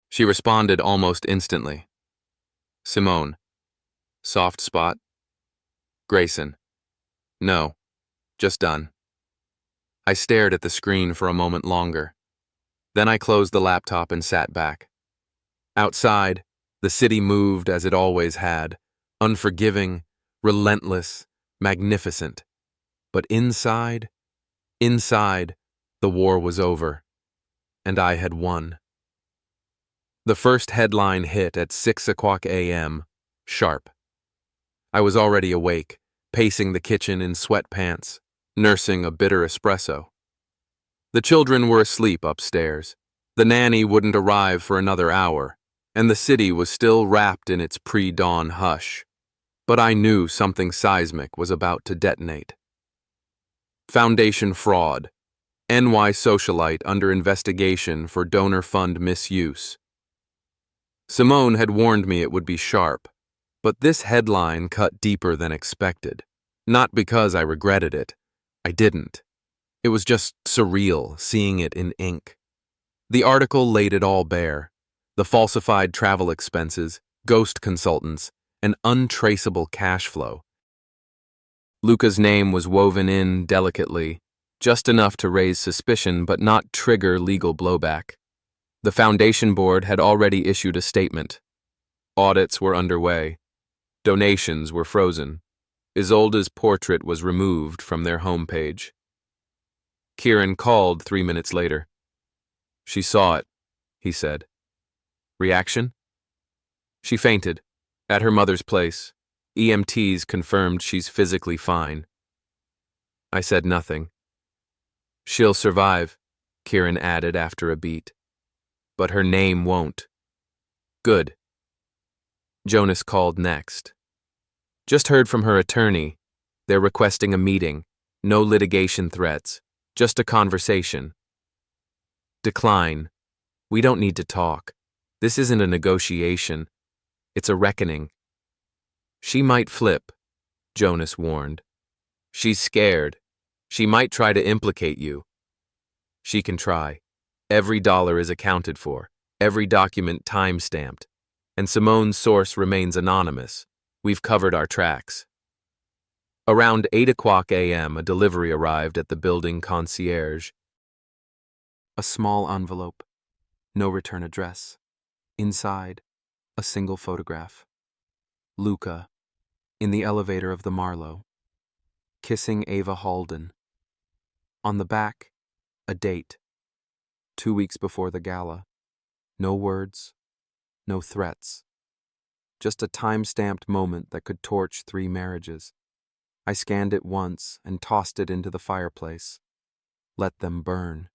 She responded almost instantly. Simone. Soft spot. Grayson. No. Just done. I stared at the screen for a moment longer. Then I closed the laptop and sat back. Outside, the city moved as it always had, unforgiving, relentless, magnificent. But inside, the war was over, and I had won. The first headline hit at 6:00 a.m., sharp. I was already awake, pacing the kitchen in sweatpants, nursing a bitter espresso. The children were asleep upstairs. The nanny wouldn't arrive for another hour, and the city was still wrapped in its pre-dawn hush. But I knew something seismic was about to detonate. Foundation fraud. NY socialite under investigation for donor fund misuse. Simone had warned me it would be sharp, but this headline cut deeper than expected. Not because I regretted it. I didn't. It was just surreal seeing it in ink. The article laid it all bare. The falsified travel expenses, ghost consultants, and untraceable cash flow. Luca's name was woven in delicately, just enough to raise suspicion but not trigger legal blowback. The Foundation Board had already issued a statement. Audits were underway. Donations were frozen. Isolde's portrait was removed from their homepage. Kieran called 3 minutes later. "She saw it," he said. "Reaction?" "She fainted. At her mother's place. EMTs confirmed she's physically fine." I said nothing. "She'll survive," Kieran added after a beat. "But her name won't." "Good." Jonas called next. "Just heard from her attorney. They're requesting a meeting. No litigation threats. Just a conversation." "Decline. We don't need to talk. This isn't a negotiation. It's a reckoning." "She might flip," Jonas warned. "She's scared. She might try to implicate you." "She can try. Every dollar is accounted for, every document time-stamped, and Simone's source remains anonymous. We've covered our tracks." Around 8:00 a.m., a delivery arrived at the building concierge. A small envelope. No return address. Inside, a single photograph. Luca, in the elevator of the Marlowe, kissing Ava Halden. On the back, a date. 2 weeks before the gala. No words, no threats. Just a time-stamped moment that could torch 3 marriages. I scanned it once and tossed it into the fireplace. Let them burn.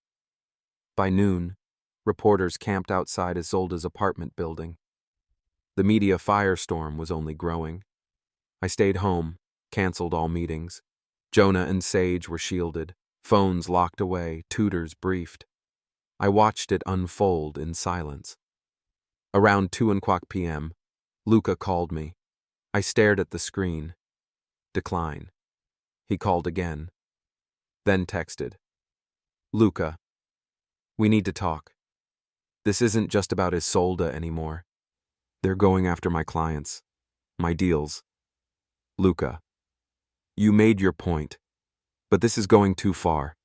By noon, reporters camped outside Isolde's apartment building. The media firestorm was only growing. I stayed home, canceled all meetings. Jonah and Sage were shielded, phones locked away, tutors briefed. I watched it unfold in silence. Around 2:00 p.m., Luca called me. I stared at the screen. Decline. He called again. Then texted. "Luca, we need to talk. This isn't just about Isolde anymore. They're going after my clients, my deals. Luca, you made your point, but this is going too far.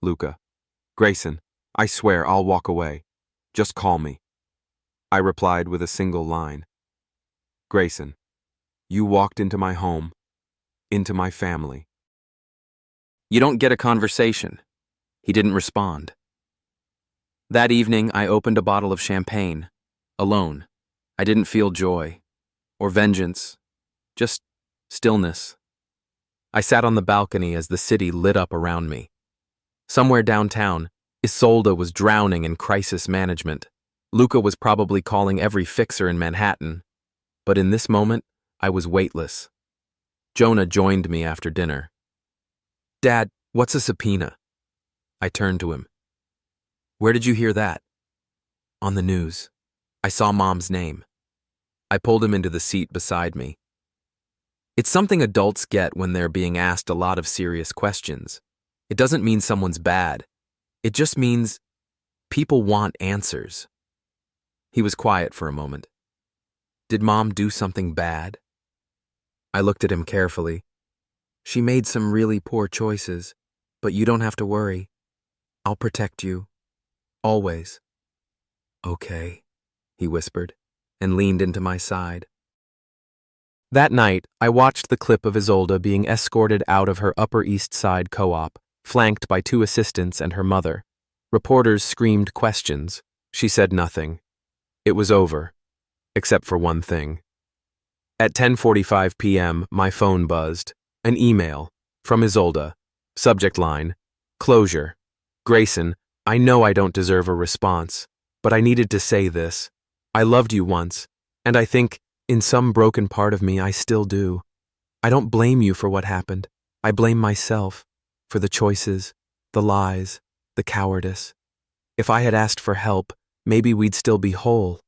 Luca, Grayson, I swear I'll walk away. Just call me. I replied with a single line. Grayson, you walked into my home, into my family. You don't get a conversation. He didn't respond. That evening, I opened a bottle of champagne, alone. I didn't feel joy, or vengeance, just stillness. I sat on the balcony as the city lit up around me. Somewhere downtown, Isolde was drowning in crisis management. Luca was probably calling every fixer in Manhattan. But in this moment, I was weightless. Jonah joined me after dinner. Dad, what's a subpoena? I turned to him. Where did you hear that? On the news. I saw Mom's name. I pulled him into the seat beside me. It's something adults get when they're being asked a lot of serious questions. It doesn't mean someone's bad. It just means people want answers. He was quiet for a moment. Did Mom do something bad? I looked at him carefully. She made some really poor choices, but you don't have to worry. I'll protect you. Always. Okay, he whispered, and leaned into my side. That night, I watched the clip of Isolde being escorted out of her Upper East Side co-op, flanked by 2 assistants and her mother. Reporters screamed questions. She said nothing. It was over, except for one thing. At 10:45 p.m., my phone buzzed. An email from Isolde. Subject line, closure. Grayson, I know I don't deserve a response, but I needed to say this. I loved you once, and I think, in some broken part of me, I still do. I don't blame you for what happened. I blame myself for the choices, the lies, the cowardice. If I had asked for help, maybe we'd still be whole.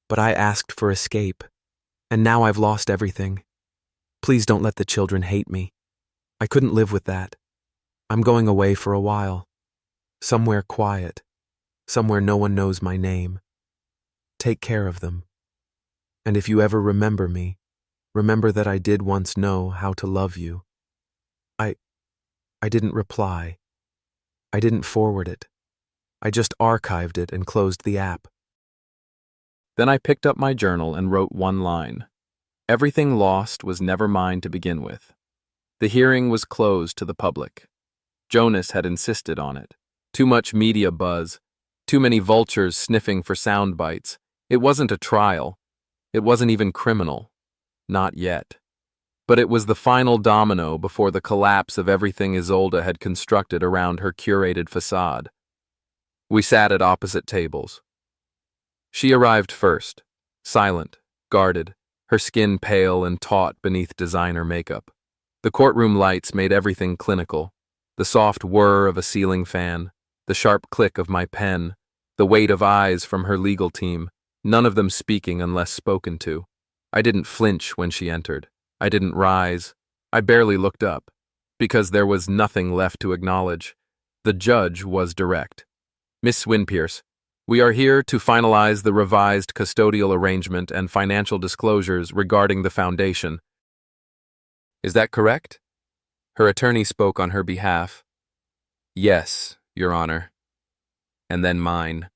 But I asked for escape, and now I've lost everything. Please don't let the children hate me. I couldn't live with that. I'm going away for a while. Somewhere quiet. Somewhere no one knows my name. Take care of them. And if you ever remember me, remember that I did once know how to love you. I didn't reply. I didn't forward it. I just archived it and closed the app. Then I picked up my journal and wrote one line. Everything lost was never mine to begin with. The hearing was closed to the public. Jonas had insisted on it. Too much media buzz. Too many vultures sniffing for sound bites. It wasn't a trial. It wasn't even criminal. Not yet. But it was the final domino before the collapse of everything Isolde had constructed around her curated facade. We sat at opposite tables. She arrived first, silent, guarded, her skin pale and taut beneath designer makeup. The courtroom lights made everything clinical. The soft whir of a ceiling fan, the sharp click of my pen, the weight of eyes from her legal team, none of them speaking unless spoken to. I didn't flinch when she entered. I didn't rise. I barely looked up, because there was nothing left to acknowledge. The judge was direct. Miss Swinpierce, we are here to finalize the revised custodial arrangement and financial disclosures regarding the foundation. Is that correct? Her attorney spoke on her behalf. Yes, Your Honor. And then mine.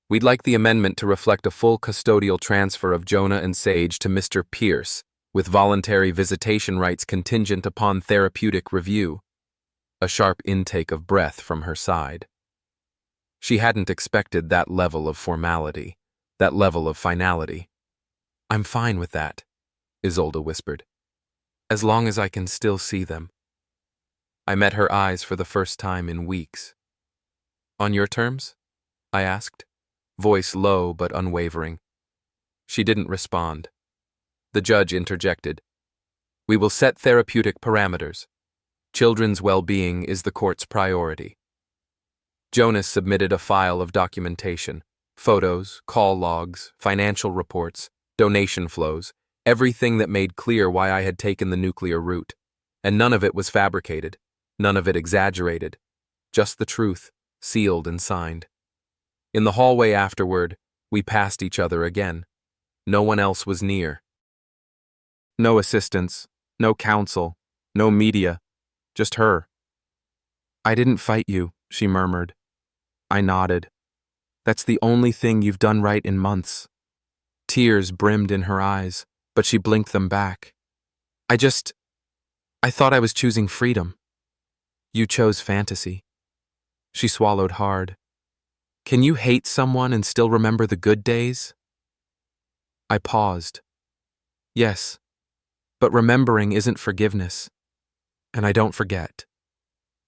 We'd like the amendment to reflect a full custodial transfer of Jonah and Sage to Mr. Pierce, with voluntary visitation rights contingent upon therapeutic review. A sharp intake of breath from her side. She hadn't expected that level of formality, that level of finality. I'm fine with that, Isolde whispered. As long as I can still see them. I met her eyes for the first time in weeks. On your terms? I asked, voice low but unwavering. She didn't respond. The judge interjected. We will set therapeutic parameters. Children's well-being is the court's priority. Jonas submitted a file of documentation, photos, call logs, financial reports, donation flows, everything that made clear why I had taken the nuclear route. And none of it was fabricated, none of it exaggerated. Just the truth, sealed and signed. In the hallway afterward, we passed each other again. No one else was near. No assistants, no counsel, no media, just her. I didn't fight you, she murmured. I nodded. That's the only thing you've done right in months." Tears brimmed in her eyes, but she blinked them back. I thought I was choosing freedom. You chose fantasy." She swallowed hard. "Can you hate someone and still remember the good days?" I paused. "Yes, but remembering isn't forgiveness, and I don't forget."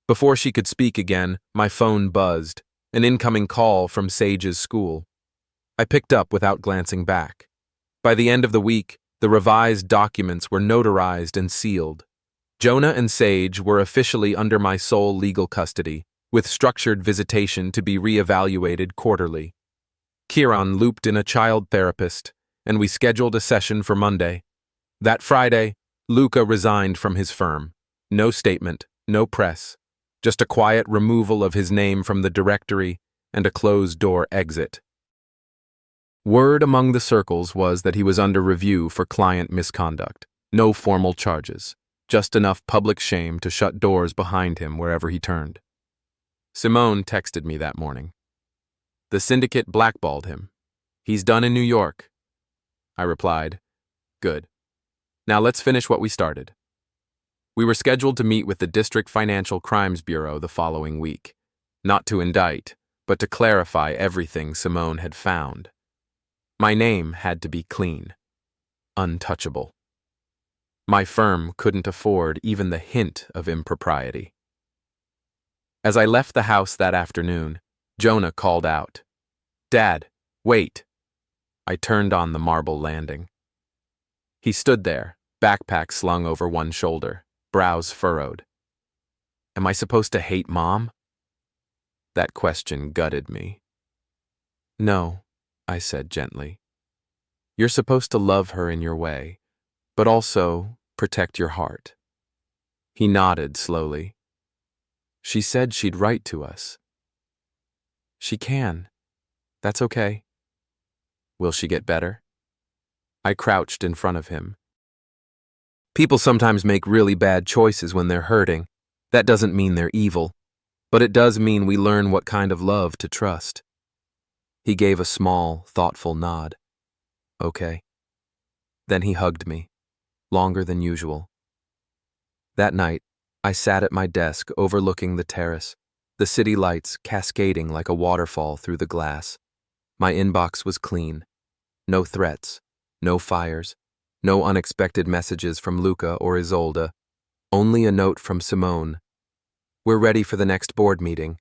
Before she could speak again, my phone buzzed, an incoming call from Sage's school. I picked up without glancing back. By the end of the week, the revised documents were notarized and sealed. Jonah and Sage were officially under my sole legal custody, with structured visitation to be reevaluated quarterly. Kieran looped in a child therapist, and we scheduled a session for Monday. That Friday, Luca resigned from his firm. No statement, no press, just a quiet removal of his name from the directory and a closed-door exit. Word among the circles was that he was under review for client misconduct. No formal charges, just enough public shame to shut doors behind him wherever he turned. Simone texted me that morning. "The syndicate blackballed him. He's done in New York." I replied, "Good. Now let's finish what we started." We were scheduled to meet with the District Financial Crimes Bureau the following week, not to indict, but to clarify everything Simone had found. My name had to be clean, untouchable. My firm couldn't afford even the hint of impropriety. As I left the house that afternoon, Jonah called out, "Dad, wait." I turned on the marble landing. He stood there, backpack slung over one shoulder, brows furrowed. Am I supposed to hate Mom? That question gutted me. "No," I said gently. "You're supposed to love her in your way, but also protect your heart." He nodded slowly. "She said she'd write to us." "She can. That's okay." "Will she get better?" I crouched in front of him. People sometimes make really bad choices when they're hurting. That doesn't mean they're evil, but it does mean we learn what kind of love to trust. He gave a small, thoughtful nod. "Okay." Then he hugged me, longer than usual. That night, I sat at my desk overlooking the terrace, the city lights cascading like a waterfall through the glass. My inbox was clean. No threats, no fires, no unexpected messages from Luca or Isolde, only a note from Simone. "We're ready for the next board meeting.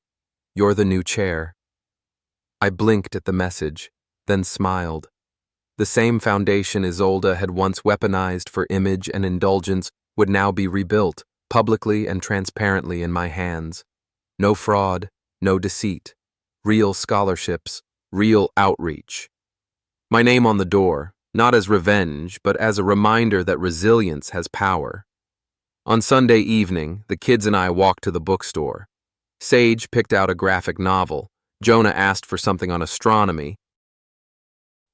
You're the new chair." I blinked at the message, then smiled. The same foundation Isolde had once weaponized for image and indulgence would now be rebuilt, publicly and transparently in my hands. No fraud, no deceit. Real scholarships, real outreach. My name on the door, not as revenge, but as a reminder that resilience has power. On Sunday evening, the kids and I walked to the bookstore. Sage picked out a graphic novel. Jonah asked for something on astronomy.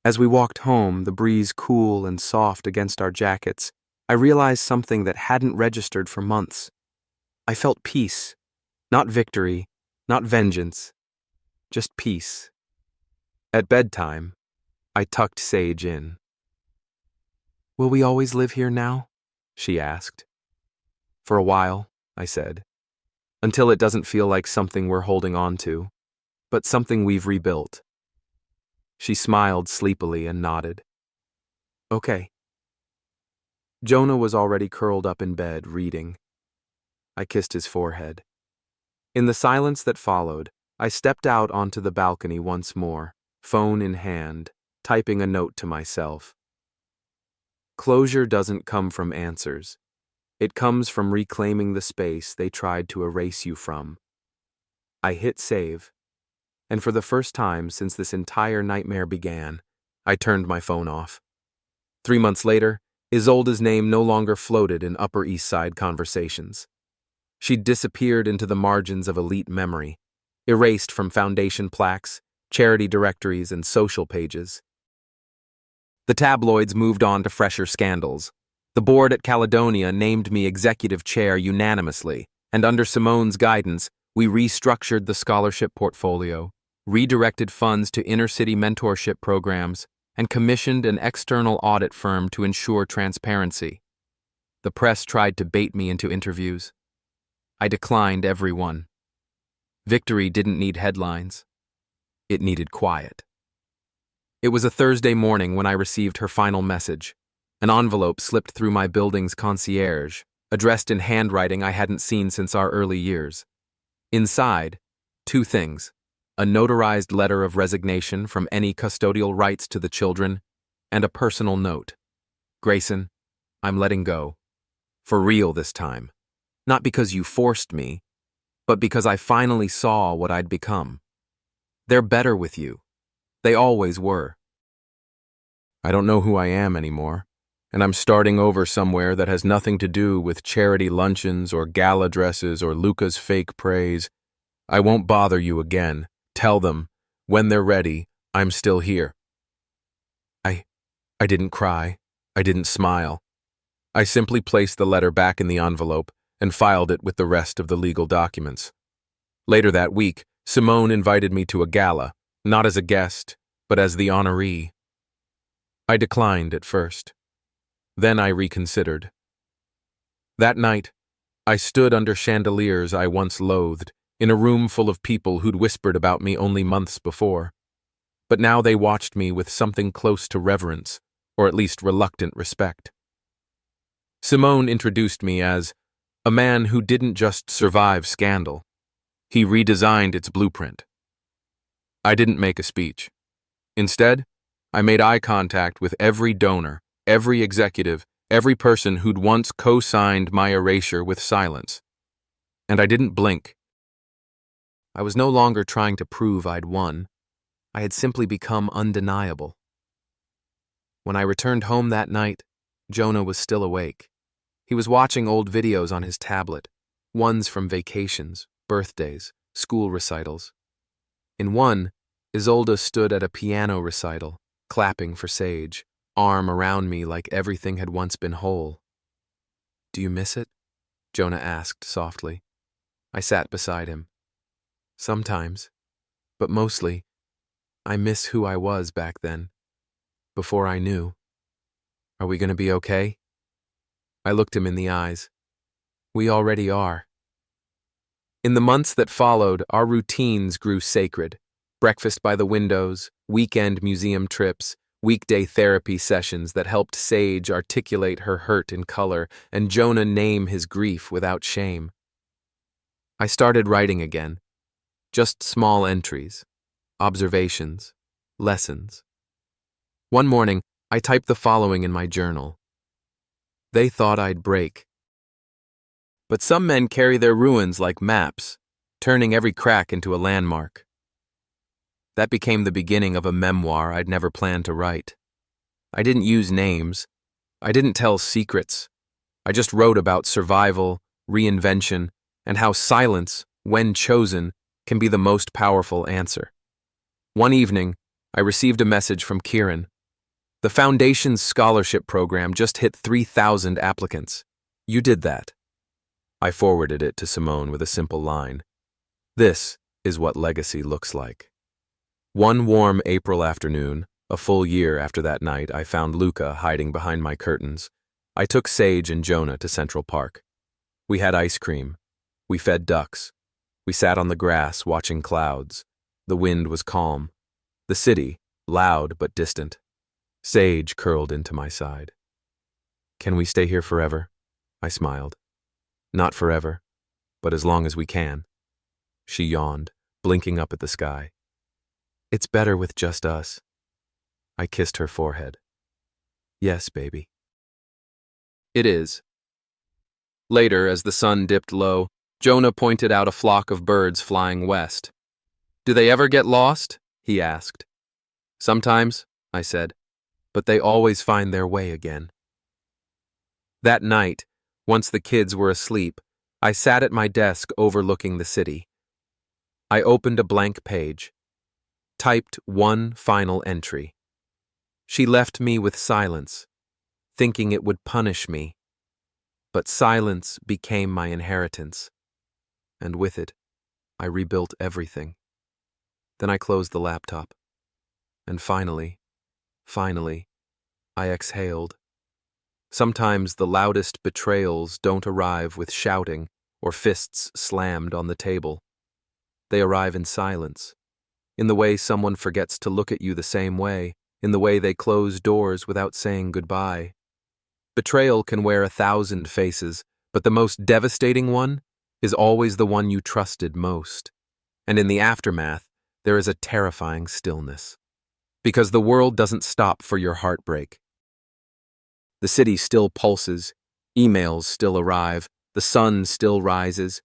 As we walked home, the breeze cool and soft against our jackets, I realized something that hadn't registered for months. I felt peace. Not victory, not vengeance. Just peace. At bedtime, I tucked Sage in. "Will we always live here now?" she asked. "For a while," I said. "Until it doesn't feel like something we're holding on to, but something we've rebuilt." She smiled sleepily and nodded. "Okay." Jonah was already curled up in bed, reading. I kissed his forehead. In the silence that followed, I stepped out onto the balcony once more, phone in hand, typing a note to myself. Closure doesn't come from answers. It comes from reclaiming the space they tried to erase you from. I hit save, and for the first time since this entire nightmare began, I turned my phone off. 3 months later, Isolde's name no longer floated in Upper East Side conversations. She'd disappeared into the margins of elite memory, erased from foundation plaques, charity directories, and social pages. The tabloids moved on to fresher scandals. The board at Caledonia named me executive chair unanimously, and under Simone's guidance, we restructured the scholarship portfolio, redirected funds to inner-city mentorship programs, and commissioned an external audit firm to ensure transparency. The press tried to bait me into interviews. I declined every one. Victory didn't need headlines. It needed quiet. It was a Thursday morning when I received her final message. An envelope slipped through my building's concierge, addressed in handwriting I hadn't seen since our early years. Inside, two things: a notarized letter of resignation from any custodial rights to the children, and a personal note. Grayson, I'm letting go. For real this time. Not because you forced me, but because I finally saw what I'd become. They're better with you. They always were. I don't know who I am anymore, and I'm starting over somewhere that has nothing to do with charity luncheons or gala dresses or Luca's fake praise. I won't bother you again. Tell them, when they're ready, I'm still here. I didn't cry. I didn't smile. I simply placed the letter back in the envelope and filed it with the rest of the legal documents. Later that week, Simone invited me to a gala, not as a guest, but as the honoree. I declined at first. Then I reconsidered. That night, I stood under chandeliers I once loathed, in a room full of people who'd whispered about me only months before. But now they watched me with something close to reverence, or at least reluctant respect. Simone introduced me as a man who didn't just survive scandal. He redesigned its blueprint. I didn't make a speech. Instead, I made eye contact with every donor, every executive, every person who'd once co-signed my erasure with silence. And I didn't blink. I was no longer trying to prove I'd won. I had simply become undeniable. When I returned home that night, Jonah was still awake. He was watching old videos on his tablet, ones from vacations, birthdays, school recitals. In one, Isolde stood at a piano recital, clapping for Sage, arm around me like everything had once been whole. "Do you miss it?" Jonah asked softly. I sat beside him. "Sometimes, but mostly, I miss who I was back then, before I knew. Are we going to be okay?" I looked him in the eyes. "We already are." In the months that followed, our routines grew sacred. Breakfast by the windows, weekend museum trips, weekday therapy sessions that helped Sage articulate her hurt in color and Jonah name his grief without shame. I started writing again. Just small entries, observations, lessons. One morning, I typed the following in my journal. They thought I'd break. But some men carry their ruins like maps, turning every crack into a landmark. That became the beginning of a memoir I'd never planned to write. I didn't use names. I didn't tell secrets. I just wrote about survival, reinvention, and how silence, when chosen, can be the most powerful answer. One evening, I received a message from Kieran. The Foundation's scholarship program just hit 3,000 applicants. You did that. I forwarded it to Simone with a simple line. This is what legacy looks like. One warm April afternoon, a full year after that night, I found Luca hiding behind my curtains. I took Sage and Jonah to Central Park. We had ice cream. We fed ducks. We sat on the grass watching clouds. The wind was calm. The city, loud but distant. Sage curled into my side. Can we stay here forever? I smiled. Not forever, but as long as we can. She yawned, blinking up at the sky. It's better with just us. I kissed her forehead. Yes, baby. It is. Later, as the sun dipped low, Jonah pointed out a flock of birds flying west. Do they ever get lost? He asked. Sometimes, I said, but they always find their way again. That night, once the kids were asleep, I sat at my desk overlooking the city. I opened a blank page, typed one final entry. She left me with silence, thinking it would punish me. But silence became my inheritance, and with it, I rebuilt everything. Then I closed the laptop. And finally, I exhaled. Sometimes the loudest betrayals don't arrive with shouting or fists slammed on the table. They arrive in silence, in the way someone forgets to look at you the same way, in the way they close doors without saying goodbye. Betrayal can wear 1,000 faces, but the most devastating one is always the one you trusted most. And in the aftermath, there is a terrifying stillness. Because the world doesn't stop for your heartbreak. The city still pulses, emails still arrive, the sun still rises,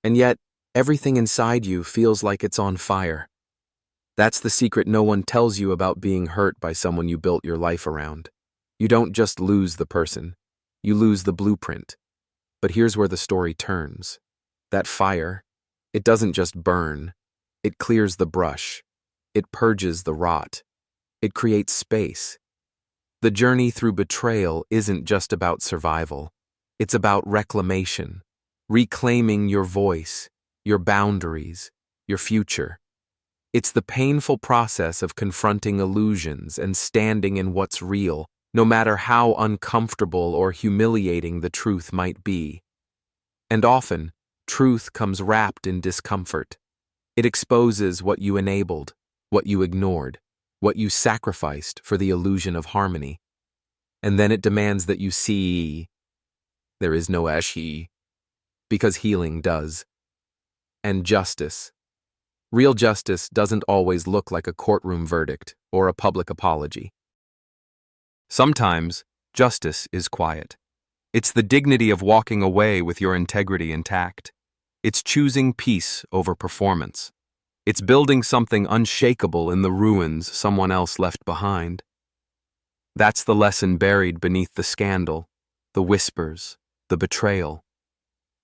and yet everything inside you feels like it's on fire. That's the secret no one tells you about being hurt by someone you built your life around. You don't just lose the person, you lose the blueprint. But here's where the story turns. That fire, it doesn't just burn, it clears the brush, it purges the rot, it creates space. The journey through betrayal isn't just about survival, it's about reclamation, reclaiming your voice, your boundaries, your future. It's the painful process of confronting illusions and standing in what's real, no matter how uncomfortable or humiliating the truth might be. And often, truth comes wrapped in discomfort. It exposes what you enabled, what you ignored, what you sacrificed for the illusion of harmony. And then it demands that you see there is no ashi, because healing does. And justice. Real justice doesn't always look like a courtroom verdict or a public apology. Sometimes, justice is quiet. It's the dignity of walking away with your integrity intact. It's choosing peace over performance. It's building something unshakable in the ruins someone else left behind. That's the lesson buried beneath the scandal, the whispers, the betrayal.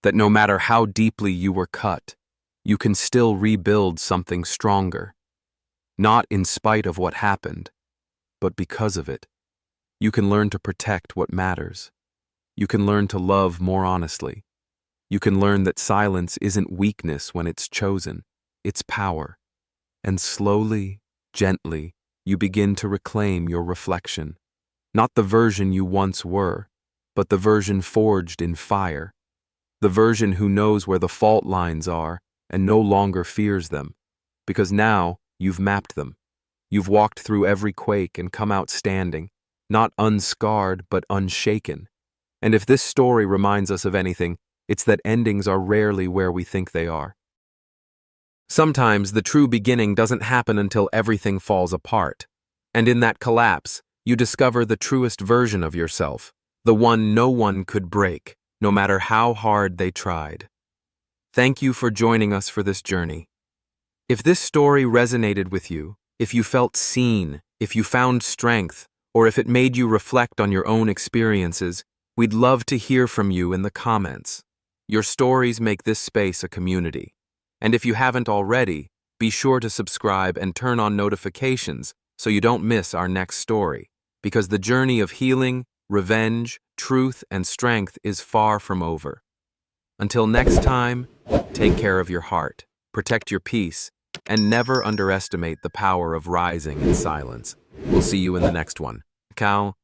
That no matter how deeply you were cut, you can still rebuild something stronger. Not in spite of what happened, but because of it. You can learn to protect what matters. You can learn to love more honestly. You can learn that silence isn't weakness when it's chosen. It's power. And slowly, gently, you begin to reclaim your reflection. Not the version you once were, but the version forged in fire. The version who knows where the fault lines are and no longer fears them. Because now, you've mapped them. You've walked through every quake and come out standing, not unscarred but unshaken. And if this story reminds us of anything, it's that endings are rarely where we think they are. Sometimes the true beginning doesn't happen until everything falls apart. And in that collapse, you discover the truest version of yourself, the one no one could break, no matter how hard they tried. Thank you for joining us for this journey. If this story resonated with you, if you felt seen, if you found strength, or if it made you reflect on your own experiences, we'd love to hear from you in the comments. Your stories make this space a community. And if you haven't already, be sure to subscribe and turn on notifications so you don't miss our next story, because the journey of healing, revenge, truth, and strength is far from over. Until next time, take care of your heart, protect your peace, and never underestimate the power of rising in silence. We'll see you in the next one. Ciao.